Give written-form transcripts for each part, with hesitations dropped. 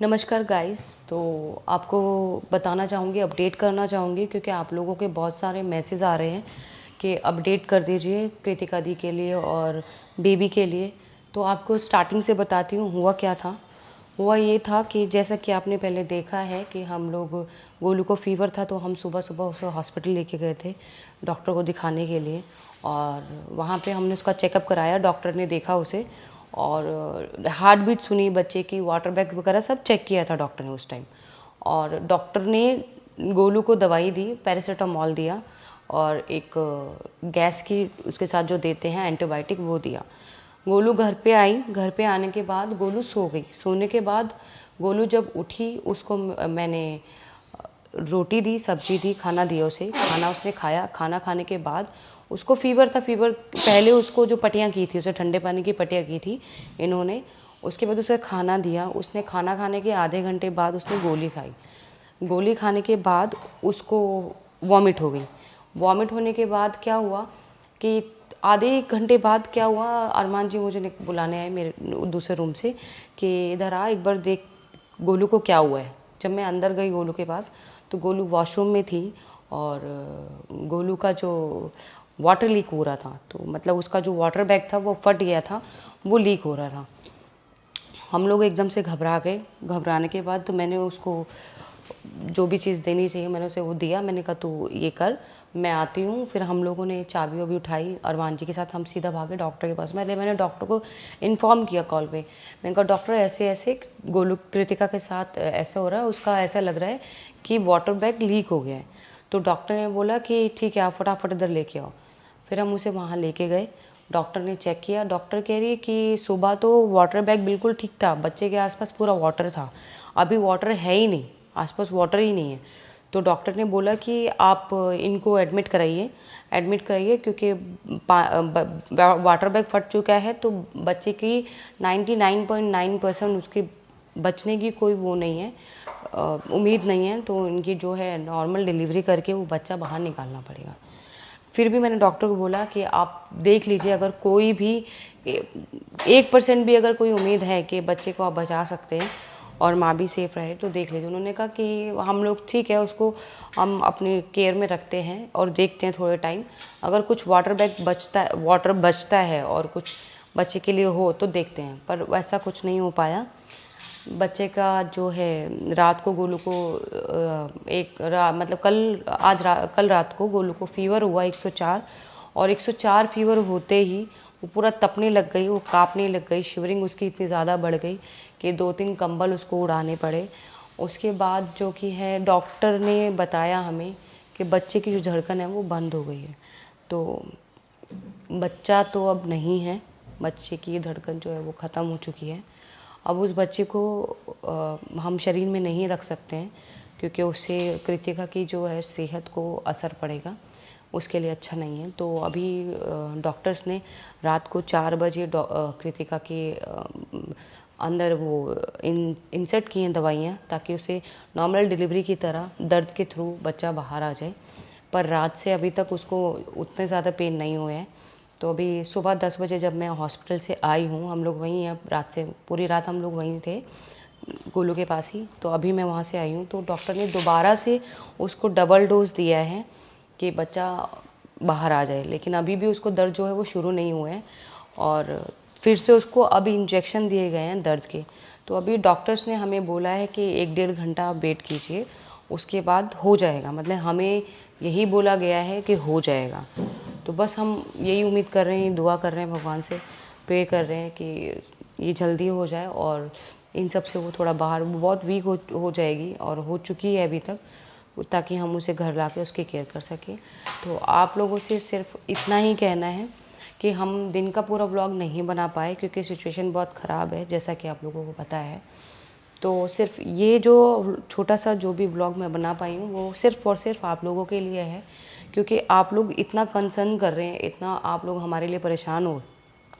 नमस्कार गाइस। तो आपको बताना चाहूँगी, अपडेट करना चाहूँगी क्योंकि आप लोगों के बहुत सारे मैसेज आ रहे हैं कि अपडेट कर दीजिए कृतिका दी के लिए और बेबी के लिए। तो आपको स्टार्टिंग से बताती हूँ हुआ क्या था। हुआ ये था कि जैसा कि आपने पहले देखा है कि हम लोग गोलू को फ़ीवर था, तो हम सुबह सुबह उसे हॉस्पिटल लेके गए थे डॉक्टर को दिखाने के लिए। और वहाँ पे हमने उसका चेकअप कराया, डॉक्टर ने देखा उसे और हार्ट बीट सुनी बच्चे की, वाटर बैग वगैरह सब चेक किया था डॉक्टर ने उस टाइम। और डॉक्टर ने गोलू को दवाई दी, पैरासीटामोल दिया और एक गैस की उसके साथ जो देते हैं एंटीबायोटिक वो दिया। गोलू घर पे आई, घर पे आने के बाद गोलू सो गई। सोने के बाद गोलू जब उठी उसको मैंने रोटी दी, सब्जी दी, खाना दिया उसे, खाना उसने खाया। खाना खाने के बाद उसको फ़ीवर था। फ़ीवर पहले उसको जो पट्टियाँ की थी, उसे ठंडे पानी की पट्टियाँ की थी इन्होंने। उसके बाद उसे खाना दिया। उसने खाना खाने के आधे घंटे बाद उसने गोली खाई। गोली खाने के बाद उसको वॉमिट हो गई। वॉमिट होने के बाद क्या हुआ कि आधे एक घंटे बाद क्या हुआ, अरमान जी मुझे बुलाने आए मेरे दूसरे रूम से कि इधर आ, एक बार देख गोलू को क्या हुआ है। जब मैं अंदर गई गोलू के पास तो गोलू वॉशरूम में थी और गोलू का जो वाटर लीक हो रहा था, तो मतलब उसका जो वाटर बैग था वो फट गया था, वो लीक हो रहा था। हम लोग एकदम से घबरा गए। घबराने के बाद तो मैंने उसको जो भी चीज़ देनी चाहिए मैंने उसे वो दिया। मैंने कहा तू ये कर, मैं आती हूँ। फिर हम लोगों ने चाबी वाबी उठाई, अरमान जी के साथ हम सीधा भागे डॉक्टर के पास। मैंने डॉक्टर को इन्फॉर्म किया कॉल पे। मैंने कहा डॉक्टर ऐसे ऐसे गोलू कृतिका के साथ ऐसा हो रहा है, उसका ऐसा लग रहा है कि वाटर बैग लीक हो गया है। तो डॉक्टर ने बोला कि ठीक है आप फटाफट इधर लेके आओ। फिर हम उसे वहाँ लेके गए। डॉक्टर ने चेक किया। डॉक्टर कह रही है कि सुबह तो वाटर बैग बिल्कुल ठीक था, बच्चे के आसपास पूरा वाटर था, अभी वाटर है ही नहीं, आसपास वाटर ही नहीं है। तो डॉक्टर ने बोला कि आप इनको एडमिट कराइए, एडमिट कराइए क्योंकि वाटर बैग फट चुका है। तो बच्चे की 99.9% उसकी बचने की कोई वो नहीं है, उम्मीद नहीं है। तो इनकी जो है नॉर्मल डिलीवरी करके वो बच्चा बाहर निकालना पड़ेगा। फिर भी मैंने डॉक्टर को बोला कि आप देख लीजिए, अगर कोई भी 1% भी अगर कोई उम्मीद है कि बच्चे को आप बचा सकते हैं और माँ भी सेफ रहे तो देख लीजिए। उन्होंने कहा कि हम लोग ठीक है, उसको हम अपनी केयर में रखते हैं और देखते हैं थोड़े टाइम, अगर कुछ वाटर बचता है और कुछ बच्चे के लिए हो तो देखते हैं। पर वैसा कुछ नहीं हो पाया। बच्चे का जो है रात को गोलू को मतलब कल रात को गोलू को फ़ीवर हुआ 104। और 104 फ़ीवर होते ही वो पूरा तपने लग गई, वो काँपने लग गई। शिवरिंग उसकी इतनी ज़्यादा बढ़ गई कि 2-3 कंबल उसको उड़ाने पड़े। उसके बाद जो कि है डॉक्टर ने बताया हमें कि बच्चे की जो धड़कन है वो बंद हो गई है। तो बच्चा तो अब नहीं है, बच्चे की धड़कन जो है वो ख़त्म हो चुकी है। अब उस बच्चे को हम शरीर में नहीं रख सकते हैं क्योंकि उससे कृतिका की जो है सेहत को असर पड़ेगा, उसके लिए अच्छा नहीं है। तो अभी डॉक्टर्स ने रात को 4 बजे कृतिका के अंदर वो इंसर्ट किए हैं दवाइयाँ, ताकि उसे नॉर्मल डिलीवरी की तरह दर्द के थ्रू बच्चा बाहर आ जाए। पर रात से अभी तक उसको उतने ज़्यादा पेन नहीं हुए हैं। तो अभी सुबह 10 बजे जब मैं हॉस्पिटल से आई हूँ, हम लोग वहीं अब रात से पूरी रात हम लोग वहीं थे गोलू के पास ही। तो अभी मैं वहाँ से आई हूँ तो डॉक्टर ने दोबारा से उसको डबल डोज दिया है कि बच्चा बाहर आ जाए, लेकिन अभी भी उसको दर्द जो है वो शुरू नहीं हुए हैं। और फिर से उसको अभी इंजेक्शन दिए गए हैं दर्द के। तो अभी डॉक्टर्स ने हमें बोला है कि 1-1.5 घंटा आप वेट कीजिए, उसके बाद हो जाएगा। मतलब हमें यही बोला गया है कि हो जाएगा। तो बस हम यही उम्मीद कर रहे हैं, दुआ कर रहे हैं, भगवान से प्रे कर रहे हैं कि ये जल्दी हो जाए और इन सब से वो थोड़ा बाहर, वो बहुत वीक हो जाएगी और हो चुकी है अभी तक, ताकि हम उसे घर ला के उसकी केयर कर सकें। तो आप लोगों से सिर्फ इतना ही कहना है कि हम दिन का पूरा व्लॉग नहीं बना पाए क्योंकि सिचुएशन बहुत ख़राब है, जैसा कि आप लोगों को पता है। तो सिर्फ ये जो छोटा सा जो भी व्लॉग मैं बना पाई हूँ वो सिर्फ और सिर्फ आप लोगों के लिए है, क्योंकि आप लोग इतना कंसर्न कर रहे हैं, इतना आप लोग हमारे लिए परेशान हो,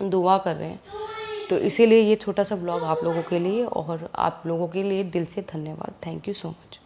दुआ कर रहे हैं। तो इसीलिए ये छोटा सा व्लॉग आप लोगों के लिए, और आप लोगों के लिए दिल से धन्यवाद। Thank you so much.